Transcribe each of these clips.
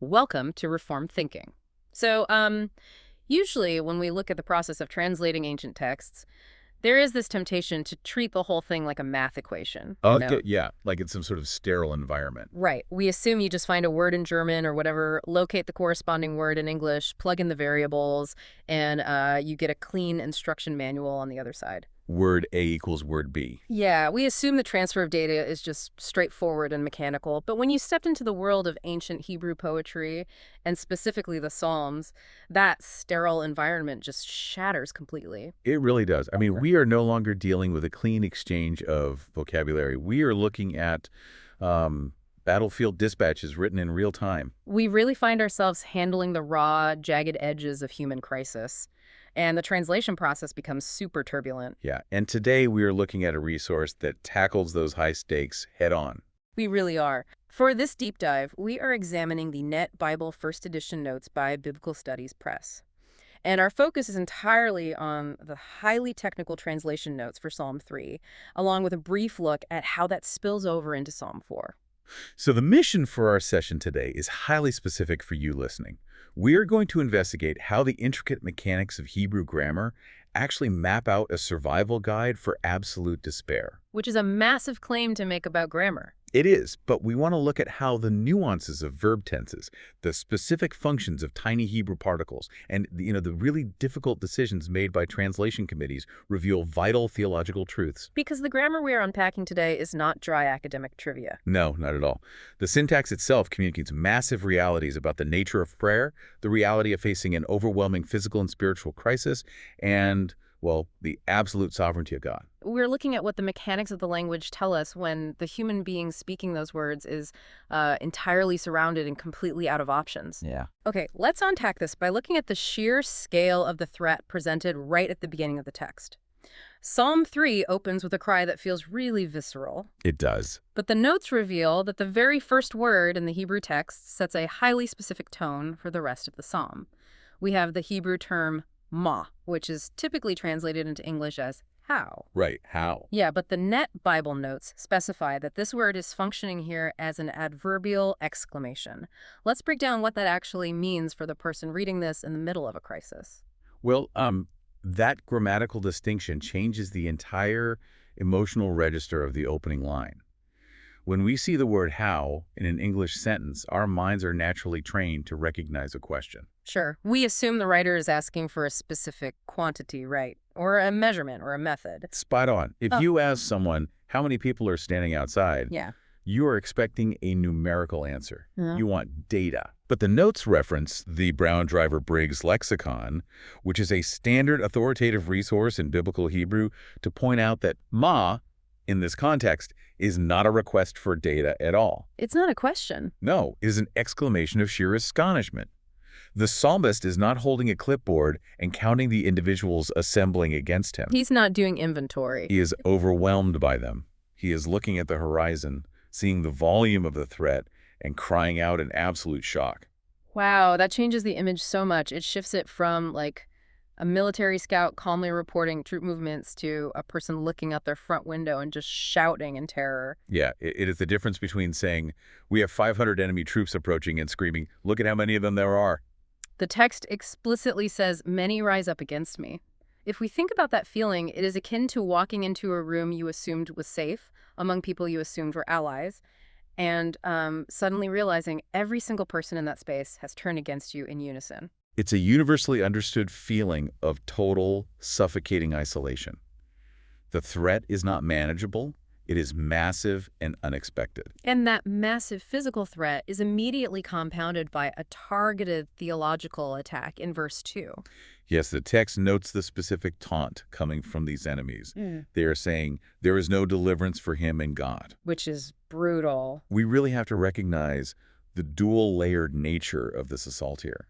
Welcome to Reformed Thinking. Usually when we look at the process of translating ancient texts, there is this temptation to treat the whole thing like a math equation. Okay, yeah, like it's some sort of sterile environment. Right. We assume you just find a word in German or whatever, locate the corresponding word in English, plug in the variables, and you get a clean instruction manual on the other side. Word A equals word B. Yeah, we assume the transfer of data is just straightforward and mechanical, but when you stepped into the world of ancient Hebrew poetry, and specifically the Psalms, that sterile environment just shatters completely. It really does. I mean, we are no longer dealing with a clean exchange of vocabulary. We are looking at battlefield dispatches written in real time. We really find ourselves handling the raw, jagged edges of human crisis, and the translation process becomes super turbulent. Yeah, and today we are looking at a resource that tackles those high stakes head on. We really are. For this deep dive, we are examining the Net Bible First Edition notes by Biblical Studies Press. And our focus is entirely on the highly technical translation notes for Psalm 3, along with a brief look at how that spills over into Psalm 4. So the mission for our session today is highly specific for you listening. We are going to investigate how the intricate mechanics of Hebrew grammar actually map out a survival guide for absolute despair. Which is a massive claim to make about grammar. It is, but we want to look at how the nuances of verb tenses, the specific functions of tiny Hebrew particles, and the really difficult decisions made by translation committees reveal vital theological truths. Because the grammar we are unpacking today is not dry academic trivia. No, not at all. The syntax itself communicates massive realities about the nature of prayer, the reality of facing an overwhelming physical and spiritual crisis, and, well, the absolute sovereignty of God. We're looking at what the mechanics of the language tell us when the human being speaking those words is entirely surrounded and completely out of options. Yeah. Okay, let's unpack this by looking at the sheer scale of the threat presented right at the beginning of the text. Psalm 3 opens with a cry that feels really visceral. It does. But the notes reveal that the very first word in the Hebrew text sets a highly specific tone for the rest of the psalm. We have the Hebrew term ma, which is typically translated into English as how. Right, how. Yeah, but the Net Bible notes specify that this word is functioning here as an adverbial exclamation. Let's break down what that actually means for the person reading this in the middle of a crisis. Well, that grammatical distinction changes the entire emotional register of the opening line. When we see the word how in an English sentence, our minds are naturally trained to recognize a question. Sure, we assume the writer is asking for a specific quantity, right? Or a measurement or a method. Spot on. If you ask someone, how many people are standing outside? Yeah. You are expecting a numerical answer. Yeah. You want data. But the notes reference the Brown Driver Briggs lexicon, which is a standard authoritative resource in biblical Hebrew, to point out that ma, in this context, is not a request for data at all. It's not a question. No, it is an exclamation of sheer astonishment. The psalmist is not holding a clipboard and counting the individuals assembling against him. He's not doing inventory. He is overwhelmed by them. He is looking at the horizon, seeing the volume of the threat, and crying out in absolute shock. Wow, that changes the image so much. It shifts it from, like, a military scout calmly reporting troop movements to a person looking out their front window and just shouting in terror. Yeah, it is the difference between saying, we have 500 enemy troops approaching, and screaming, look at how many of them there are. The text explicitly says, many rise up against me. If we think about that feeling, it is akin to walking into a room you assumed was safe, among people you assumed were allies, and suddenly realizing every single person in that space has turned against you in unison. It's a universally understood feeling of total, suffocating isolation. The threat is not manageable. It is massive and unexpected. And that massive physical threat is immediately compounded by a targeted theological attack in verse 2. Yes, the text notes the specific taunt coming from these enemies. They are saying, there is no deliverance for him in God. Which is brutal. We really have to recognize the dual-layered nature of this assault here.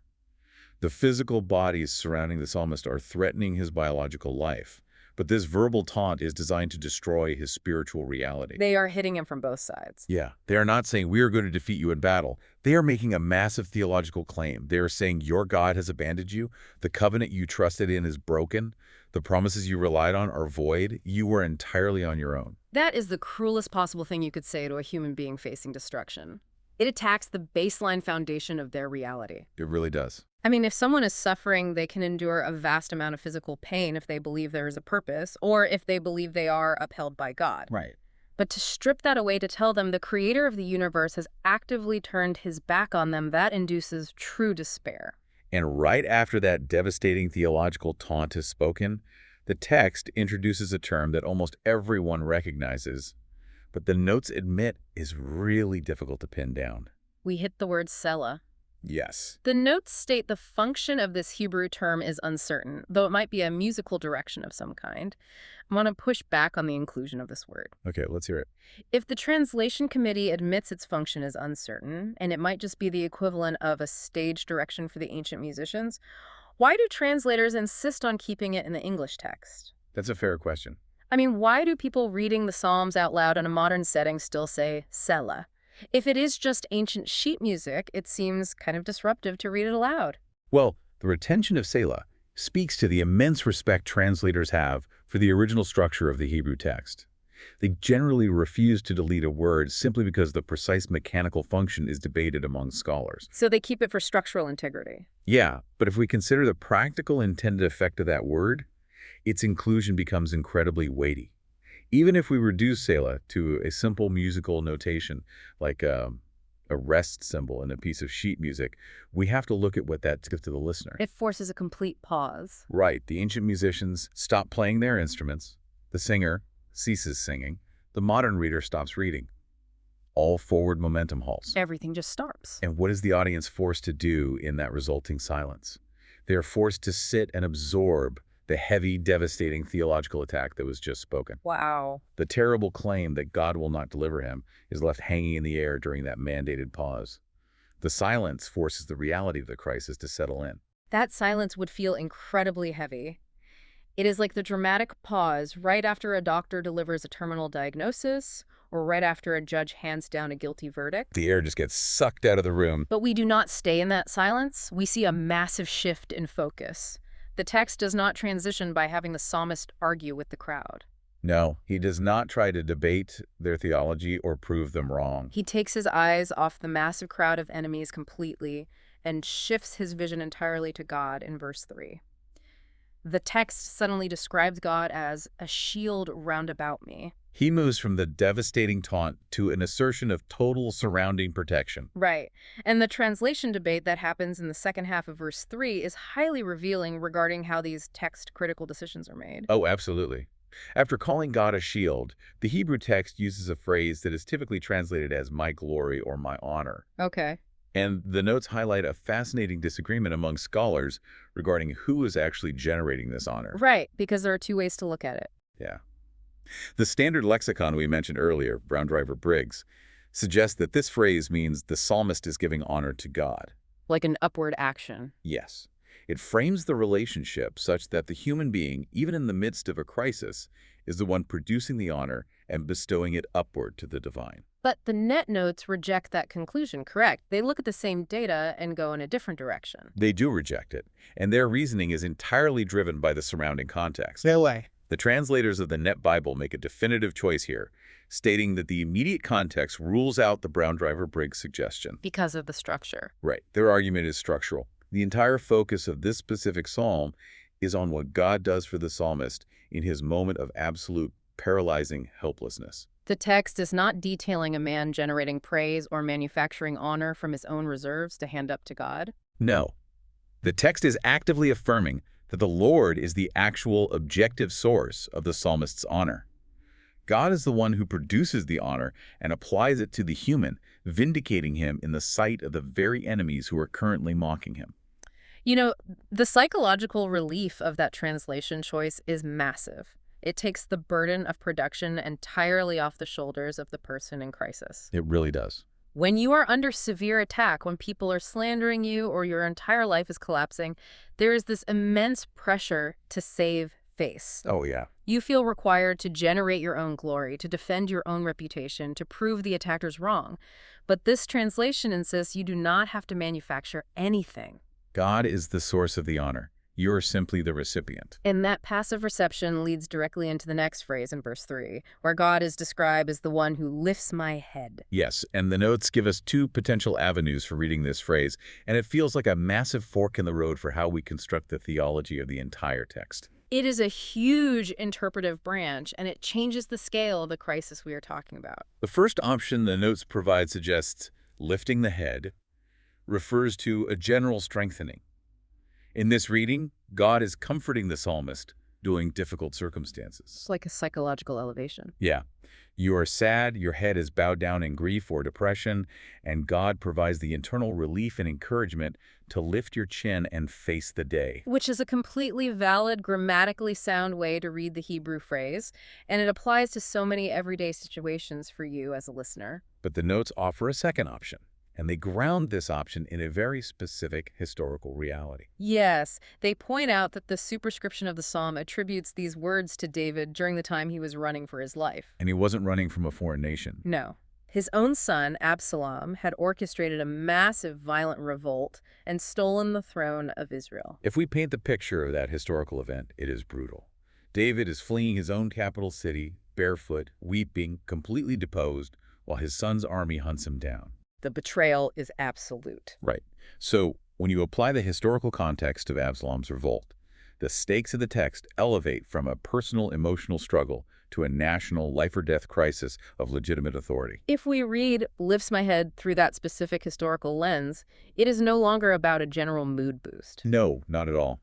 The physical bodies surrounding the psalmist are threatening his biological life, but this verbal taunt is designed to destroy his spiritual reality. They are hitting him from both sides. Yeah, they are not saying, we are going to defeat you in battle. They are making a massive theological claim. They are saying, your God has abandoned you. The covenant you trusted in is broken. The promises you relied on are void. You were entirely on your own. That is the cruelest possible thing you could say to a human being facing destruction. It attacks the baseline foundation of their reality. It really does. I mean, if someone is suffering, they can endure a vast amount of physical pain if they believe there is a purpose, or if they believe they are upheld by God. Right. But to strip that away to tell them the creator of the universe has actively turned his back on them, that induces true despair. And right after that devastating theological taunt is spoken, the text introduces a term that almost everyone recognizes, but the notes admit is really difficult to pin down. We hit the word Selah. Yes. The notes state the function of this Hebrew term is uncertain, though it might be a musical direction of some kind. I want to push back on the inclusion of this word. Okay, let's hear it. If the translation committee admits its function is uncertain, and it might just be the equivalent of a stage direction for the ancient musicians, why do translators insist on keeping it in the English text? That's a fair question. I mean, why do people reading the Psalms out loud in a modern setting still say Selah? If it is just ancient sheet music, it seems kind of disruptive to read it aloud. Well, the retention of Selah speaks to the immense respect translators have for the original structure of the Hebrew text. They generally refuse to delete a word simply because the precise mechanical function is debated among scholars. So they keep it for structural integrity. Yeah, but if we consider the practical intended effect of that word, its inclusion becomes incredibly weighty. Even if we reduce Selah to a simple musical notation, like a rest symbol in a piece of sheet music, we have to look at what that gives to the listener. It forces a complete pause. Right. The ancient musicians stop playing their instruments. The singer ceases singing. The modern reader stops reading. All forward momentum halts. Everything just stops. And what is the audience forced to do in that resulting silence? They are forced to sit and absorb the heavy, devastating theological attack that was just spoken. Wow. The terrible claim that God will not deliver him is left hanging in the air during that mandated pause. The silence forces the reality of the crisis to settle in. That silence would feel incredibly heavy. It is like the dramatic pause right after a doctor delivers a terminal diagnosis or right after a judge hands down a guilty verdict. The air just gets sucked out of the room. But we do not stay in that silence. We see a massive shift in focus. The text does not transition by having the psalmist argue with the crowd. No, he does not try to debate their theology or prove them wrong. He takes his eyes off the massive crowd of enemies completely and shifts his vision entirely to God in verse 3. The text suddenly describes God as a shield round about me. He moves from the devastating taunt to an assertion of total surrounding protection. Right. And the translation debate that happens in the second half of verse 3 is highly revealing regarding how these text-critical decisions are made. Oh, absolutely. After calling God a shield, the Hebrew text uses a phrase that is typically translated as my glory or my honor. Okay. And the notes highlight a fascinating disagreement among scholars regarding who is actually generating this honor. Right, because there are two ways to look at it. Yeah. The standard lexicon we mentioned earlier, Brown Driver Briggs, suggests that this phrase means the psalmist is giving honor to God. Like an upward action. Yes. It frames the relationship such that the human being, even in the midst of a crisis, is the one producing the honor and bestowing it upward to the divine. But the net notes reject that conclusion, correct? They look at the same data and go in a different direction. They do reject it, and their reasoning is entirely driven by the surrounding context. No way. The translators of the Net Bible make a definitive choice here, stating that the immediate context rules out the Brown Driver Briggs suggestion. Because of the structure. Right. Their argument is structural. The entire focus of this specific psalm is on what God does for the psalmist in his moment of absolute paralyzing helplessness. The text is not detailing a man generating praise or manufacturing honor from his own reserves to hand up to God. No. The text is actively affirming that the Lord is the actual objective source of the psalmist's honor. God is the one who produces the honor and applies it to the human, vindicating him in the sight of the very enemies who are currently mocking him. You know, the psychological relief of that translation choice is massive. It takes the burden of production entirely off the shoulders of the person in crisis. It really does. When you are under severe attack, when people are slandering you or your entire life is collapsing, there is this immense pressure to save face. Oh, yeah. You feel required to generate your own glory, to defend your own reputation, to prove the attackers wrong. But this translation insists you do not have to manufacture anything. God is the source of the honor, You're simply the recipient. And that passive reception leads directly into the next phrase in verse 3, where God is described as the one who lifts my head. Yes, and the notes give us two potential avenues for reading this phrase, and it feels like a massive fork in the road for how we construct the theology of the entire text. It is a huge interpretive branch, and it changes the scale of the crisis we are talking about. The first option the notes provide suggests lifting the head refers to a general strengthening. In this reading, God is comforting the psalmist during difficult circumstances. It's like a psychological elevation. Yeah. You are sad, your head is bowed down in grief or depression, and God provides the internal relief and encouragement to lift your chin and face the day. Which is a completely valid, grammatically sound way to read the Hebrew phrase, and it applies to so many everyday situations for you as a listener. But the notes offer a second option, and they ground this option in a very specific historical reality. Yes, they point out that the superscription of the psalm attributes these words to David during the time he was running for his life. And he wasn't running from a foreign nation. No. His own son, Absalom, had orchestrated a massive violent revolt and stolen the throne of Israel. If we paint the picture of that historical event, it is brutal. David is fleeing his own capital city, barefoot, weeping, completely deposed, while his son's army hunts him down. The betrayal is absolute. Right. So when you apply the historical context of Absalom's revolt, the stakes of the text elevate from a personal emotional struggle to a national life-or-death crisis of legitimate authority. If we read Lifts My Head through that specific historical lens, it is no longer about a general mood boost. No, not at all.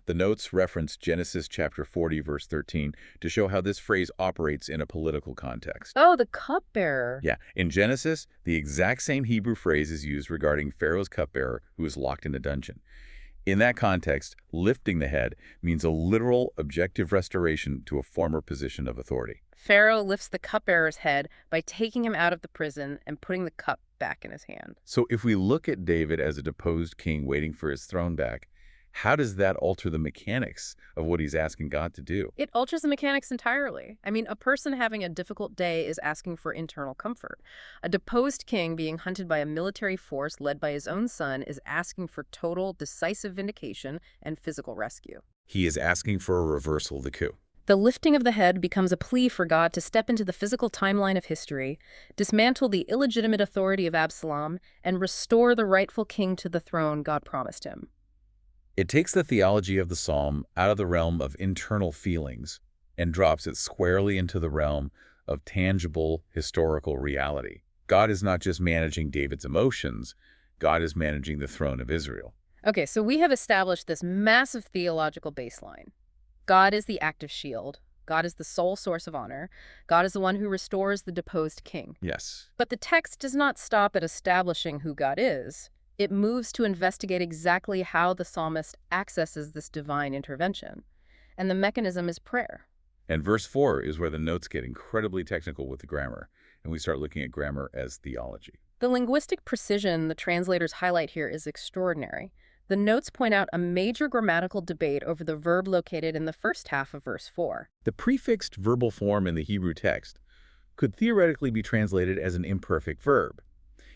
The notes reference Genesis chapter 40, verse 13, to show how this phrase operates in a political context. Oh, the cupbearer. Yeah, in Genesis, the exact same Hebrew phrase is used regarding Pharaoh's cupbearer who is locked in a dungeon. In that context, lifting the head means a literal, objective restoration to a former position of authority. Pharaoh lifts the cupbearer's head by taking him out of the prison and putting the cup back in his hand. So if we look at David as a deposed king waiting for his throne back, how does that alter the mechanics of what he's asking God to do? It alters the mechanics entirely. I mean, a person having a difficult day is asking for internal comfort. A deposed king being hunted by a military force led by his own son is asking for total, decisive vindication and physical rescue. He is asking for a reversal of the coup. The lifting of the head becomes a plea for God to step into the physical timeline of history, dismantle the illegitimate authority of Absalom, and restore the rightful king to the throne God promised him. It takes the theology of the psalm out of the realm of internal feelings and drops it squarely into the realm of tangible historical reality. God is not just managing David's emotions, God is managing the throne of Israel. Okay, so we have established this massive theological baseline. God is the active shield. God is the sole source of honor. God is the one who restores the deposed king. Yes. But the text does not stop at establishing who God is. It moves to investigate exactly how the psalmist accesses this divine intervention. And the mechanism is prayer. And verse 4 is where the notes get incredibly technical with the grammar, and we start looking at grammar as theology. The linguistic precision the translators highlight here is extraordinary. The notes point out a major grammatical debate over the verb located in the first half of verse 4. The prefixed verbal form in the Hebrew text could theoretically be translated as an imperfect verb.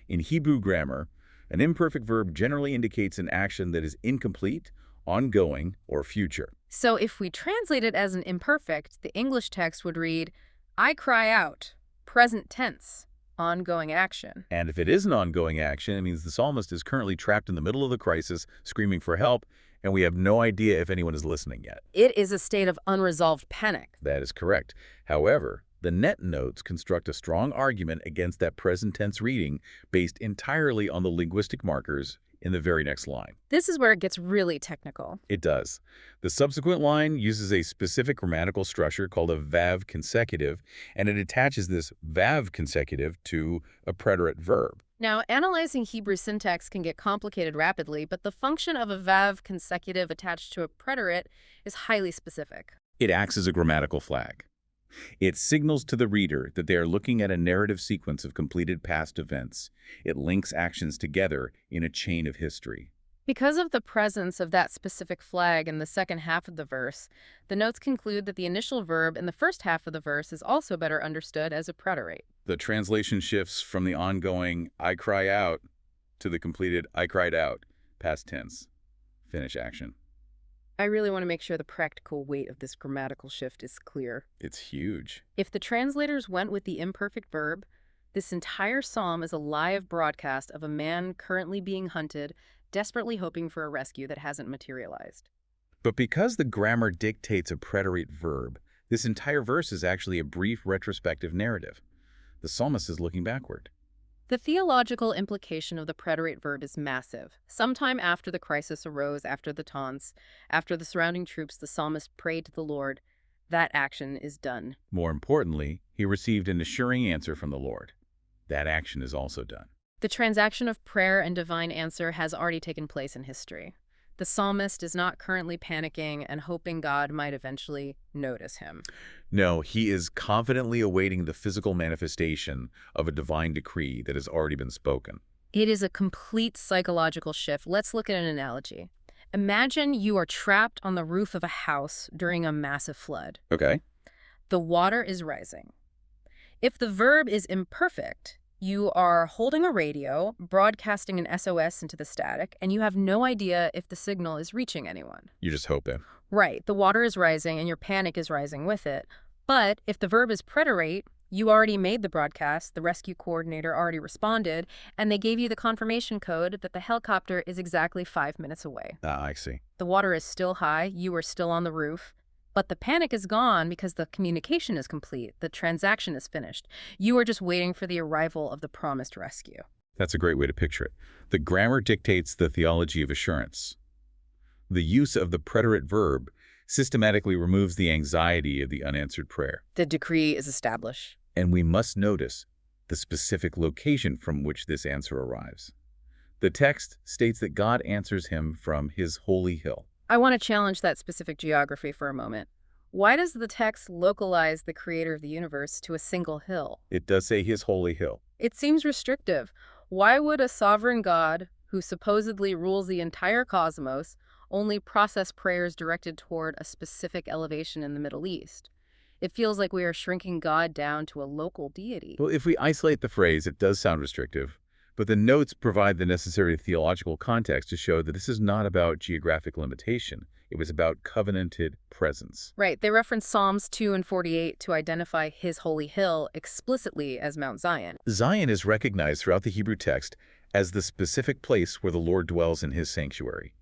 In Hebrew grammar, an imperfect verb generally indicates an action that is incomplete, ongoing, or future. So if we translate it as an imperfect, the English text would read, I cry out, present tense, ongoing action. And if it is an ongoing action, it means the psalmist is currently trapped in the middle of the crisis, screaming for help, and we have no idea if anyone is listening yet. It is a state of unresolved panic. That is correct. However, the net notes construct a strong argument against that present tense reading based entirely on the linguistic markers in the very next line. This is where it gets really technical. It does. The subsequent line uses a specific grammatical structure called a vav consecutive, and it attaches this vav consecutive to a preterite verb. Now, analyzing Hebrew syntax can get complicated rapidly, but the function of a vav consecutive attached to a preterite is highly specific. It acts as a grammatical flag. It signals to the reader that they are looking at a narrative sequence of completed past events. It links actions together in a chain of history. Because of the presence of that specific flag in the second half of the verse, the notes conclude that the initial verb in the first half of the verse is also better understood as a preterite. The translation shifts from the ongoing I cry out to the completed I cried out, past tense, finish action. I really want to make sure the practical weight of this grammatical shift is clear. It's huge. If the translators went with the imperfect verb, this entire psalm is a live broadcast of a man currently being hunted, desperately hoping for a rescue that hasn't materialized. But because the grammar dictates a preterite verb, this entire verse is actually a brief retrospective narrative. The psalmist is looking backward. The theological implication of the preterite verb is massive. Sometime after the crisis arose, after the taunts, after the surrounding troops, the psalmist prayed to the Lord. That action is done. More importantly, he received an assuring answer from the Lord. That action is also done. The transaction of prayer and divine answer has already taken place in history. The psalmist is not currently panicking and hoping God might eventually notice him. No, he is confidently awaiting the physical manifestation of a divine decree that has already been spoken. It is a complete psychological shift. Let's look at an analogy. Imagine you are trapped on the roof of a house during a massive flood. Okay. The water is rising. If the verb is imperfect, you are holding a radio, broadcasting an SOS into the static, and you have no idea if the signal is reaching anyone. You just hope it. Right, the water is rising and your panic is rising with it. But if the verb is preterite, you already made the broadcast, the rescue coordinator already responded, and they gave you the confirmation code that the helicopter is exactly 5 minutes away. Ah, I see. The water is still high, you are still on the roof, but the panic is gone because the communication is complete, the transaction is finished. You are just waiting for the arrival of the promised rescue. That's a great way to picture it. The grammar dictates the theology of assurance. The use of the preterite verb systematically removes the anxiety of the unanswered prayer. The decree is established. And we must notice the specific location from which this answer arrives. The text states that God answers him from his holy hill. I want to challenge that specific geography for a moment. Why does the text localize the creator of the universe to a single hill? It does say his holy hill. It seems restrictive. Why would a sovereign God, who supposedly rules the entire cosmos, only process prayers directed toward a specific elevation in the Middle East? It feels like we are shrinking God down to a local deity. Well, if we isolate the phrase, it does sound restrictive. But the notes provide the necessary theological context to show that this is not about geographic limitation. It was about covenanted presence. Right. They reference Psalms 2 and 48 to identify his holy hill explicitly as Mount Zion. Zion is recognized throughout the Hebrew text as the specific place where the Lord dwells in his sanctuary.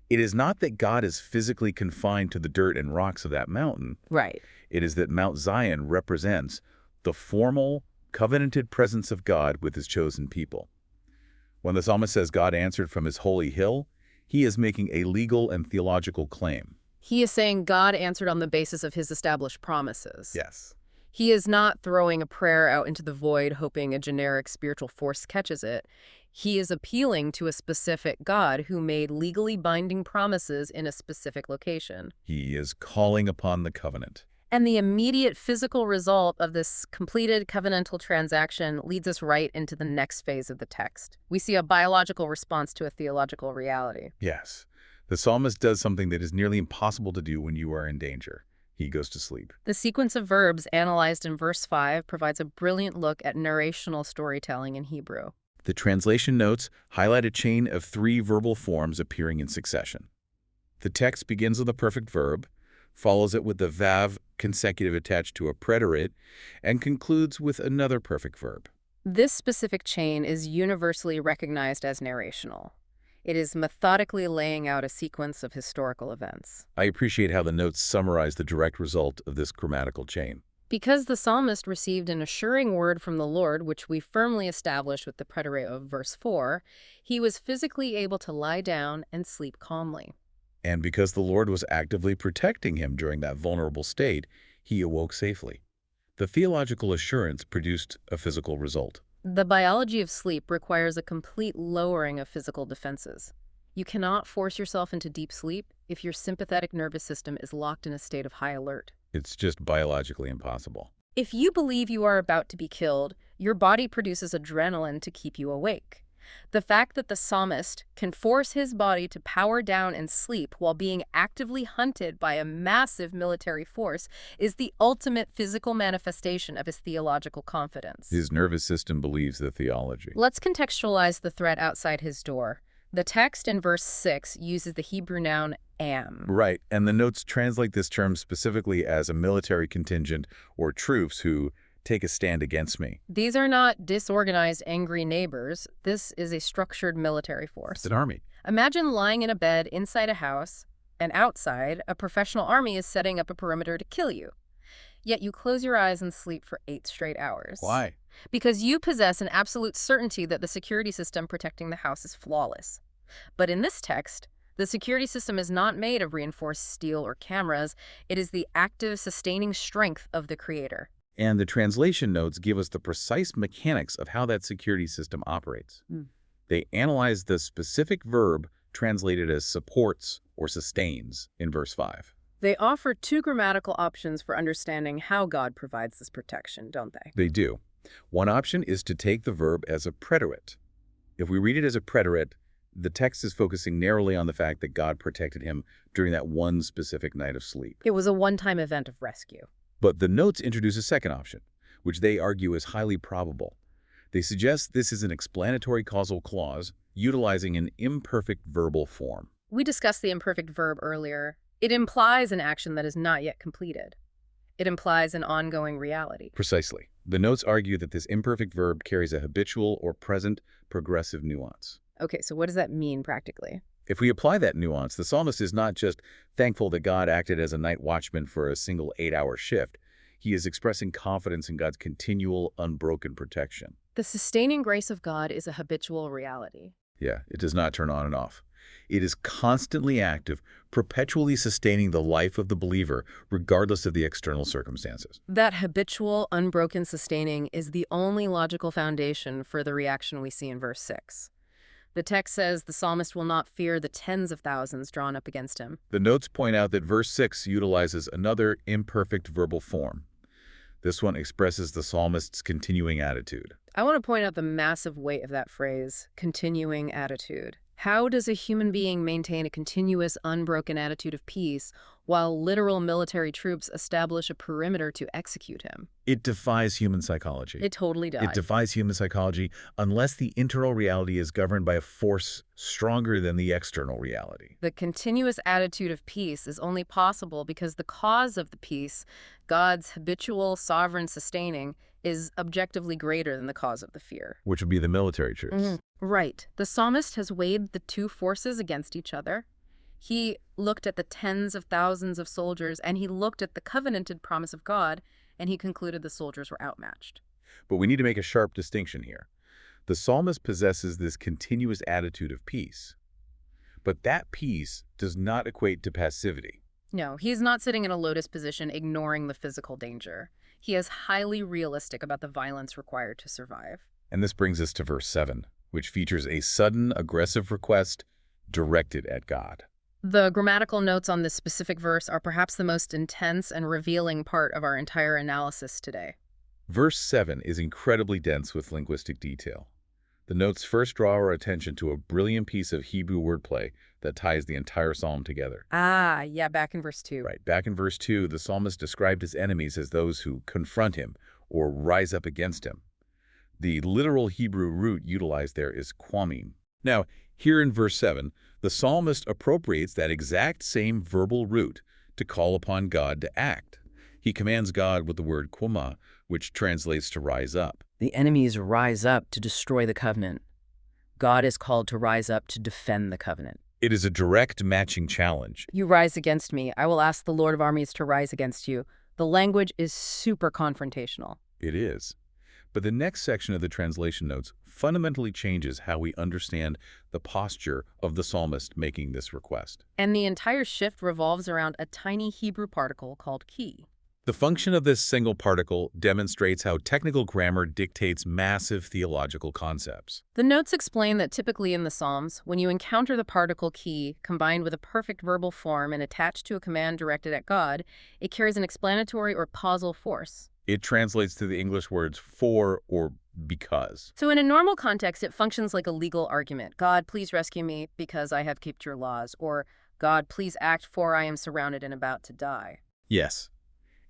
It is not that God is physically confined to the dirt and rocks of that mountain. Right. It is that Mount Zion represents the formal, covenanted presence of God with his chosen people. When the psalmist says God answered from his holy hill, he is making a legal and theological claim. He is saying God answered on the basis of his established promises. Yes. He is not throwing a prayer out into the void hoping a generic spiritual force catches it. He is appealing to a specific God who made legally binding promises in a specific location. He is calling upon the covenant. And the immediate physical result of this completed covenantal transaction leads us right into the next phase of the text. We see a biological response to a theological reality. Yes. The psalmist does something that is nearly impossible to do when you are in danger. He goes to sleep. The sequence of verbs analyzed in verse 5 provides a brilliant look at narrational storytelling in Hebrew. The translation notes highlight a chain of 3 verbal forms appearing in succession. The text begins with a perfect verb, follows it with the vav consecutive attached to a preterite, and concludes with another perfect verb. This specific chain is universally recognized as narrational. It is methodically laying out a sequence of historical events. I appreciate how the notes summarize the direct result of this grammatical chain. Because the psalmist received an assuring word from the Lord, which we firmly established with the preterite of verse 4, he was physically able to lie down and sleep calmly. And because the Lord was actively protecting him during that vulnerable state, he awoke safely. The theological assurance produced a physical result. The biology of sleep requires a complete lowering of physical defenses. You cannot force yourself into deep sleep if your sympathetic nervous system is locked in a state of high alert. It's just biologically impossible. If you believe you are about to be killed, your body produces adrenaline to keep you awake. The fact that the psalmist can force his body to power down and sleep while being actively hunted by a massive military force is the ultimate physical manifestation of his theological confidence. His nervous system believes the theology. Let's contextualize the threat outside his door. The text in verse 6 uses the Hebrew noun am. Right, and the notes translate this term specifically as a military contingent or troops who take a stand against me. These are not disorganized, angry neighbors. This is a structured military force. It's an army. Imagine lying in a bed inside a house, and outside, a professional army is setting up a perimeter to kill you. Yet you close your eyes and sleep for 8 straight hours. Why? Because you possess an absolute certainty that the security system protecting the house is flawless. But in this text, the security system is not made of reinforced steel or cameras. It is the active, sustaining strength of the Creator. And the translation notes give us the precise mechanics of how that security system operates. They analyze the specific verb translated as supports or sustains in verse 5. They offer 2 grammatical options for understanding how God provides this protection, don't they? They do. One option is to take the verb as a preterite. If we read it as a preterite, the text is focusing narrowly on the fact that God protected him during that one specific night of sleep. It was a one-time event of rescue. But the notes introduce a second option, which they argue is highly probable. They suggest this is an explanatory causal clause utilizing an imperfect verbal form. We discussed the imperfect verb earlier. It implies an action that is not yet completed. It implies an ongoing reality. Precisely. The notes argue that this imperfect verb carries a habitual or present progressive nuance. Okay, so what does that mean practically? If we apply that nuance, the psalmist is not just thankful that God acted as a night watchman for a single 8-hour shift. He is expressing confidence in God's continual, unbroken protection. The sustaining grace of God is a habitual reality. Yeah, it does not turn on and off. It is constantly active, perpetually sustaining the life of the believer, regardless of the external circumstances. That habitual, unbroken sustaining is the only logical foundation for the reaction we see in verse 6. The text says the psalmist will not fear the tens of thousands drawn up against him. The notes point out that verse 6 utilizes another imperfect verbal form. This one expresses the psalmist's continuing attitude. I want to point out the massive weight of that phrase, continuing attitude. How does a human being maintain a continuous, unbroken attitude of peace while literal military troops establish a perimeter to execute him? It defies human psychology. It totally does. It defies human psychology unless the internal reality is governed by a force stronger than the external reality. The continuous attitude of peace is only possible because the cause of the peace, God's habitual, sovereign sustaining, is objectively greater than the cause of the fear. Which would be the military troops. Right. The psalmist has weighed the 2 forces against each other. He looked at the tens of thousands of soldiers, and he looked at the covenanted promise of God, and he concluded the soldiers were outmatched. But we need to make a sharp distinction here. The psalmist possesses this continuous attitude of peace. But that peace does not equate to passivity. No, he's not sitting in a lotus position ignoring the physical danger. He is highly realistic about the violence required to survive. And this brings us to verse 7, which features a sudden, aggressive request directed at God. The grammatical notes on this specific verse are perhaps the most intense and revealing part of our entire analysis today. Verse 7 is incredibly dense with linguistic detail. The notes first draw our attention to a brilliant piece of Hebrew wordplay that ties the entire psalm together. Yeah, back in verse 2. Right. Back in verse 2, the psalmist described his enemies as those who confront him or rise up against him. The literal Hebrew root utilized there is kwamim. Now, here in verse 7, the psalmist appropriates that exact same verbal root to call upon God to act. He commands God with the word kwama, which translates to rise up. The enemies rise up to destroy the covenant. God is called to rise up to defend the covenant. It is a direct matching challenge. You rise against me. I will ask the Lord of armies to rise against you. The language is super confrontational. It is. But the next section of the translation notes fundamentally changes how we understand the posture of the psalmist making this request. And the entire shift revolves around a tiny Hebrew particle called ki. The function of this single particle demonstrates how technical grammar dictates massive theological concepts. The notes explain that typically in the Psalms, when you encounter the particle ki combined with a perfect verbal form and attached to a command directed at God, it carries an explanatory or causal force. It translates to the English words for or because. So in a normal context, it functions like a legal argument. God, please rescue me because I have kept your laws. Or God, please act for I am surrounded and about to die. Yes.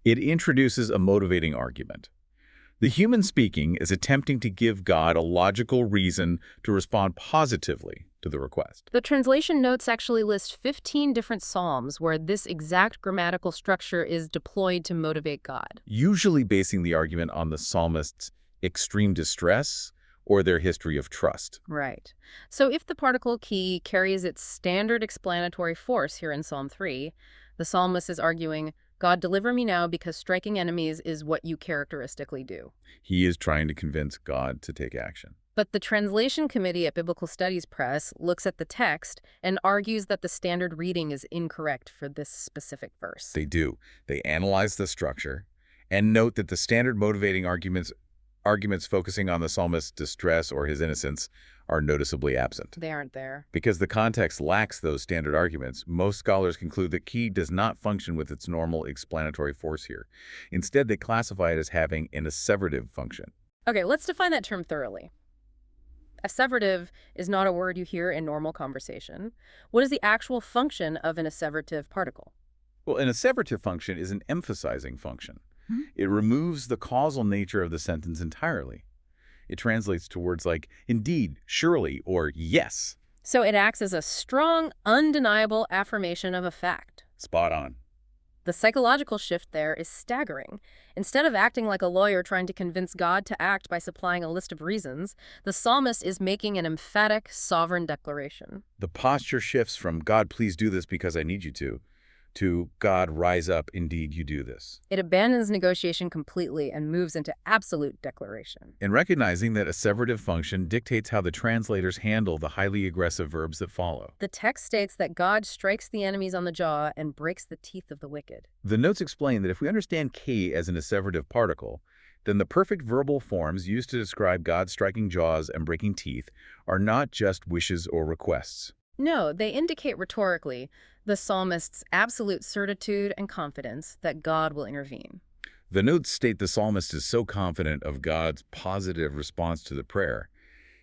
It introduces a motivating argument. The human speaking is attempting to give God a logical reason to respond positively to the request. The translation notes actually list 15 different psalms where this exact grammatical structure is deployed to motivate God. Usually basing the argument on the psalmist's extreme distress or their history of trust. Right. So if the particle key carries its standard explanatory force here in Psalm 3, the psalmist is arguing, God, deliver me now because striking enemies is what you characteristically do. He is trying to convince God to take action. But the translation committee at Biblical Studies Press looks at the text and argues that the standard reading is incorrect for this specific verse. They do. They analyze the structure and note that the standard motivating arguments focusing on the psalmist's distress or his innocence are noticeably absent. They aren't there. Because the context lacks those standard arguments, most scholars conclude that key does not function with its normal explanatory force here. Instead, they classify it as having an asseverative function. Okay, let's define that term thoroughly. Asseverative is not a word you hear in normal conversation. What is the actual function of an asseverative particle? Well, an asseverative function is an emphasizing function. It removes the causal nature of the sentence entirely. It translates to words like indeed, surely, or yes. So it acts as a strong, undeniable affirmation of a fact. Spot on. The psychological shift there is staggering. Instead of acting like a lawyer trying to convince God to act by supplying a list of reasons, the psalmist is making an emphatic, sovereign declaration. The posture shifts from God, please do this because I need you to God, rise up, indeed you do this. It abandons negotiation completely and moves into absolute declaration. In recognizing that asseverative function dictates how the translators handle the highly aggressive verbs that follow. The text states that God strikes the enemies on the jaw and breaks the teeth of the wicked. The notes explain that if we understand K as an asseverative particle, then the perfect verbal forms used to describe God striking jaws and breaking teeth are not just wishes or requests. No, they indicate rhetorically the psalmist's absolute certitude and confidence that God will intervene. The notes state the psalmist is so confident of God's positive response to the prayer,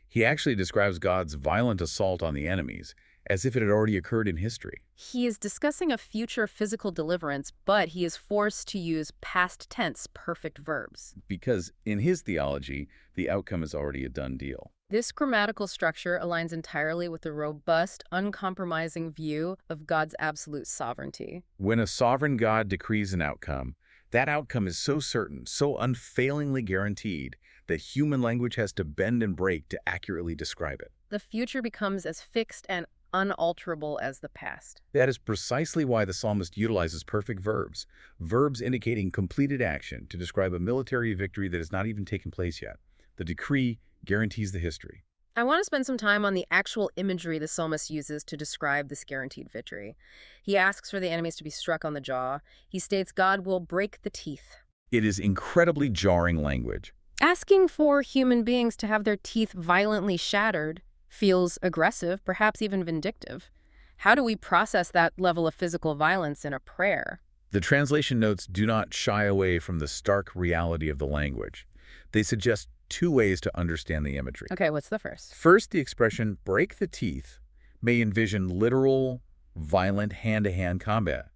he actually describes God's violent assault on the enemies as if it had already occurred in history. He is discussing a future physical deliverance, but he is forced to use past tense perfect verbs. Because in his theology, the outcome is already a done deal. This grammatical structure aligns entirely with the robust, uncompromising view of God's absolute sovereignty. When a sovereign God decrees an outcome, that outcome is so certain, so unfailingly guaranteed, that human language has to bend and break to accurately describe it. The future becomes as fixed and unalterable as the past. That is precisely why the psalmist utilizes perfect verbs, verbs indicating completed action to describe a military victory that has not even taken place yet. The decree guarantees the history. I want to spend some time on the actual imagery the psalmist uses to describe this guaranteed victory. He asks for the enemies to be struck on the jaw. He states God will break the teeth. It is incredibly jarring language. Asking for human beings to have their teeth violently shattered feels aggressive, perhaps even vindictive. How do we process that level of physical violence in a prayer? The translation notes do not shy away from the stark reality of the language. They suggest two ways to understand the imagery. Okay, what's the first? First, the expression break the teeth may envision literal, violent hand-to-hand combat.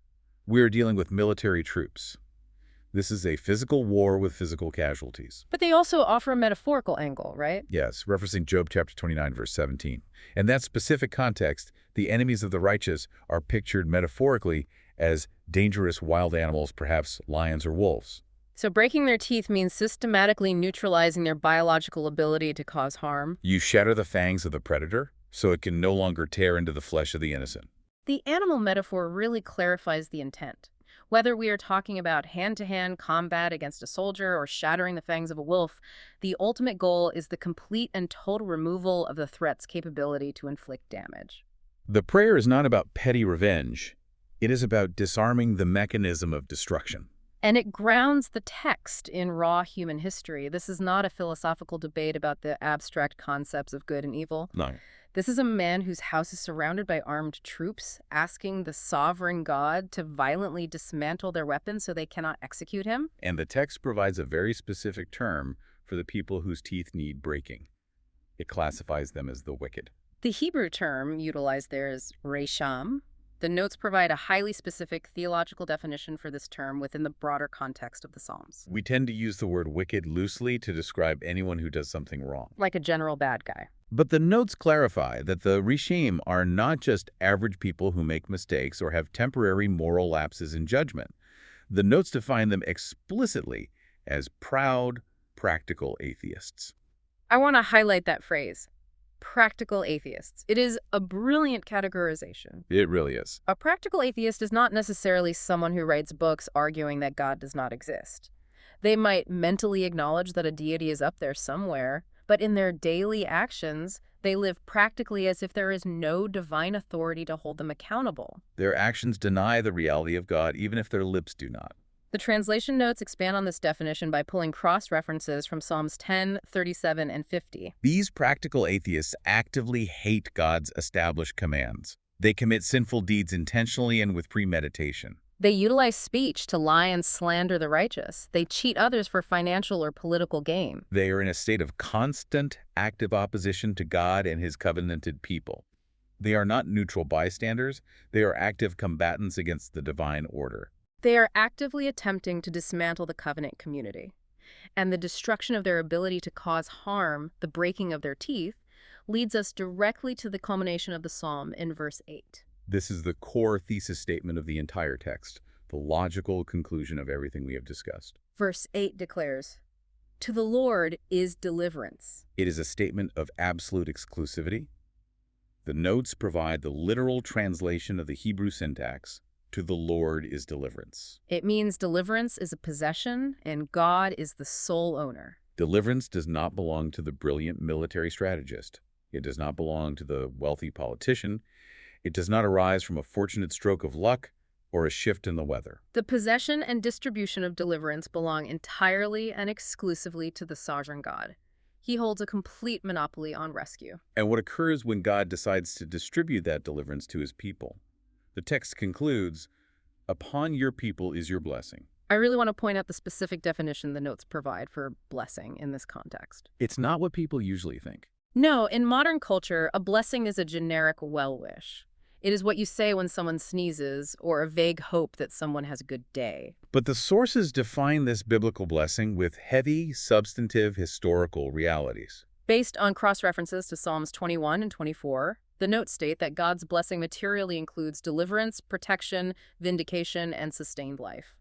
We are dealing with military troops. This is a physical war with physical casualties. But they also offer a metaphorical angle, right? Yes, referencing Job chapter 29, verse 17. In that specific context, the enemies of the righteous are pictured metaphorically as dangerous wild animals, perhaps lions or wolves. So breaking their teeth means systematically neutralizing their biological ability to cause harm. You shatter the fangs of the predator so it can no longer tear into the flesh of the innocent. The animal metaphor really clarifies the intent. Whether we are talking about hand-to-hand combat against a soldier or shattering the fangs of a wolf, the ultimate goal is the complete and total removal of the threat's capability to inflict damage. The prayer is not about petty revenge. It is about disarming the mechanism of destruction. And it grounds the text in raw human history. This is not a philosophical debate about the abstract concepts of good and evil. No. This is a man whose house is surrounded by armed troops, asking the sovereign God to violently dismantle their weapons so they cannot execute him. And the text provides a very specific term for the people whose teeth need breaking. It classifies them as the wicked. The Hebrew term utilized there is resham. The notes provide a highly specific theological definition for this term within the broader context of the Psalms. We tend to use the word wicked loosely to describe anyone who does something wrong. Like a general bad guy. But the notes clarify that the Rishim are not just average people who make mistakes or have temporary moral lapses in judgment. The notes define them explicitly as proud, practical atheists. I want to highlight that phrase, practical atheists. It is a brilliant categorization. It really is. A practical atheist is not necessarily someone who writes books arguing that God does not exist. They might mentally acknowledge that a deity is up there somewhere, but in their daily actions, they live practically as if there is no divine authority to hold them accountable. Their actions deny the reality of God, even if their lips do not. The translation notes expand on this definition by pulling cross-references from Psalms 10, 37, and 50. These practical atheists actively hate God's established commands. They commit sinful deeds intentionally and with premeditation. They utilize speech to lie and slander the righteous. They cheat others for financial or political gain. They are in a state of constant, active opposition to God and His covenanted people. They are not neutral bystanders. They are active combatants against the divine order. They are actively attempting to dismantle the covenant community. And the destruction of their ability to cause harm, the breaking of their teeth, leads us directly to the culmination of the psalm in verse 8. This is the core thesis statement of the entire text, the logical conclusion of everything we have discussed. Verse 8 declares, "To the Lord is deliverance." It is a statement of absolute exclusivity. The notes provide the literal translation of the Hebrew syntax, "To the Lord is deliverance." It means deliverance is a possession and God is the sole owner. Deliverance does not belong to the brilliant military strategist. It does not belong to the wealthy politician. It does not arise from a fortunate stroke of luck or a shift in the weather. The possession and distribution of deliverance belong entirely and exclusively to the sovereign God. He holds a complete monopoly on rescue. And what occurs when God decides to distribute that deliverance to His people? The text concludes, "Upon your people is your blessing." I really want to point out the specific definition the notes provide for blessing in this context. It's not what people usually think. No, in modern culture, a blessing is a generic well-wish. It is what you say when someone sneezes, or a vague hope that someone has a good day. But the sources define this biblical blessing with heavy, substantive, historical realities. Based on cross-references to Psalms 21 and 24, the notes state that God's blessing materially includes deliverance, protection, vindication, and sustained life.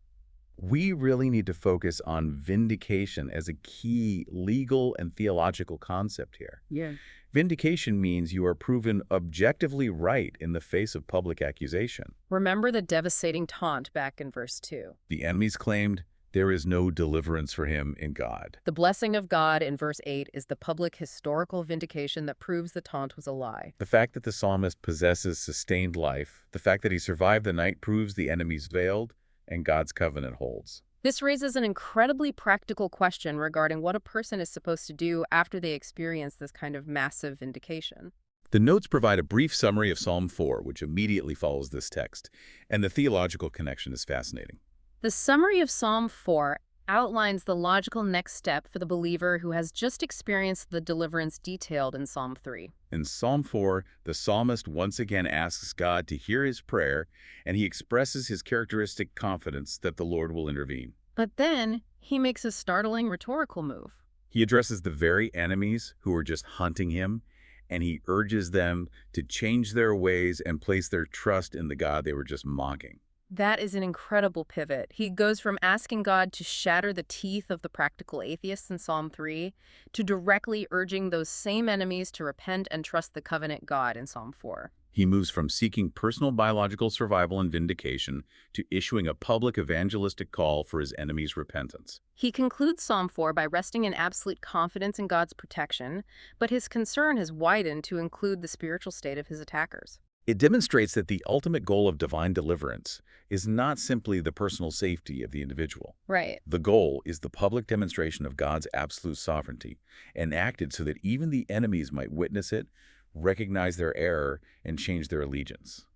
We really need to focus on vindication as a key legal and theological concept here. Yeah. Vindication means you are proven objectively right in the face of public accusation. Remember the devastating taunt back in verse 2. The enemies claimed there is no deliverance for him in God. The blessing of God in verse 8 is the public historical vindication that proves the taunt was a lie. The fact that the psalmist possesses sustained life, the fact that he survived the night proves the enemies veiled and God's covenant holds. This raises an incredibly practical question regarding what a person is supposed to do after they experience this kind of massive vindication. The notes provide a brief summary of Psalm 4, which immediately follows this text, and the theological connection is fascinating. The summary of Psalm 4 outlines the logical next step for the believer who has just experienced the deliverance detailed in Psalm 3. In Psalm 4, the psalmist once again asks God to hear his prayer, and he expresses his characteristic confidence that the Lord will intervene. But then, he makes a startling rhetorical move. He addresses the very enemies who are just hunting him, and he urges them to change their ways and place their trust in the God they were just mocking. That is an incredible pivot. He goes from asking God to shatter the teeth of the practical atheists in Psalm 3 to directly urging those same enemies to repent and trust the covenant God in Psalm 4. He moves from seeking personal biological survival and vindication to issuing a public evangelistic call for his enemies' repentance. He concludes Psalm 4 by resting in absolute confidence in God's protection, but his concern has widened to include the spiritual state of his attackers. It demonstrates that the ultimate goal of divine deliverance is not simply the personal safety of the individual. Right. The goal is the public demonstration of God's absolute sovereignty, enacted so that even the enemies might witness it, recognize their error, and change their allegiance.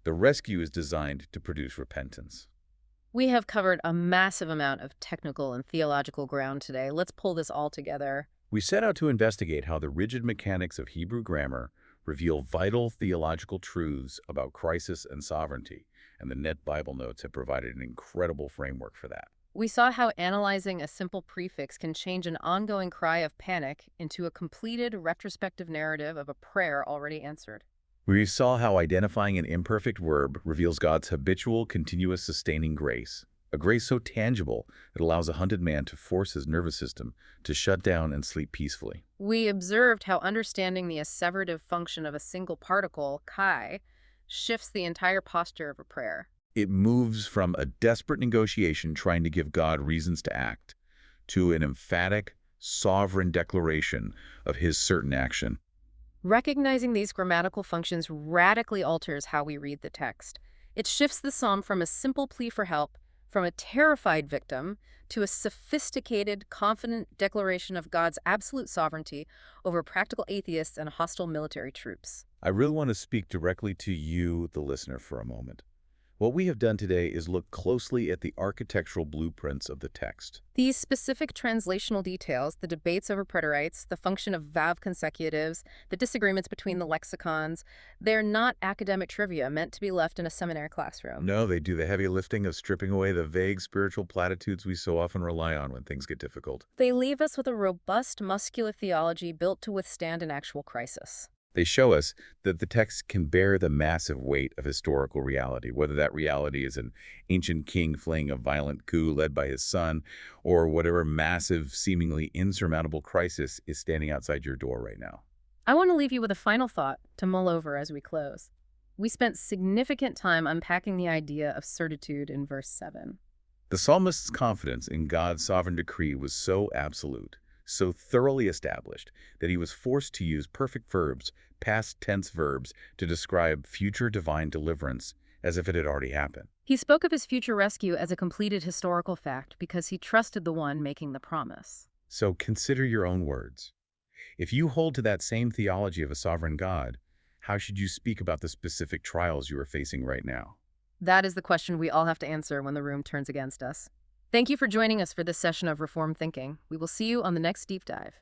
The rescue is designed to produce repentance. We have covered a massive amount of technical and theological ground today. Let's pull this all together. We set out to investigate how the rigid mechanics of Hebrew grammar reveal vital theological truths about crisis and sovereignty, and the Net Bible Notes have provided an incredible framework for that. We saw how analyzing a simple prefix can change an ongoing cry of panic into a completed retrospective narrative of a prayer already answered. We saw how identifying an imperfect verb reveals God's habitual, continuous, sustaining grace, a grace so tangible it allows a hunted man to force his nervous system to shut down and sleep peacefully. We observed how understanding the asseverative function of a single particle, kai, shifts the entire posture of a prayer. It moves from a desperate negotiation trying to give God reasons to act to an emphatic, sovereign declaration of his certain action. Recognizing these grammatical functions radically alters how we read the text. It shifts the psalm from a simple plea for help, from a terrified victim, to a sophisticated, confident declaration of God's absolute sovereignty over practical atheists and hostile military troops. I really want to speak directly to you, the listener, for a moment. What we have done today is look closely at the architectural blueprints of the text. These specific translational details, the debates over preterites, the function of valve consecutives, the disagreements between the lexicons, they're not academic trivia meant to be left in a seminary classroom. No, they do the heavy lifting of stripping away the vague spiritual platitudes we so often rely on when things get difficult. They leave us with a robust, muscular theology built to withstand an actual crisis. They show us that the text can bear the massive weight of historical reality, whether that reality is an ancient king fleeing a violent coup led by his son, or whatever massive, seemingly insurmountable crisis is standing outside your door right now. I want to leave you with a final thought to mull over as we close. We spent significant time unpacking the idea of certitude in verse 7. The psalmist's confidence in God's sovereign decree was so absolute, so thoroughly established, that he was forced to use perfect verbs, past tense verbs, to describe future divine deliverance as if it had already happened. He spoke of his future rescue as a completed historical fact because he trusted the one making the promise. So consider your own words. If you hold to that same theology of a sovereign God, how should you speak about the specific trials you are facing right now? That is the question we all have to answer when the room turns against us. Thank you for joining us for this session of Reformed Thinking. We will see you on the next deep dive.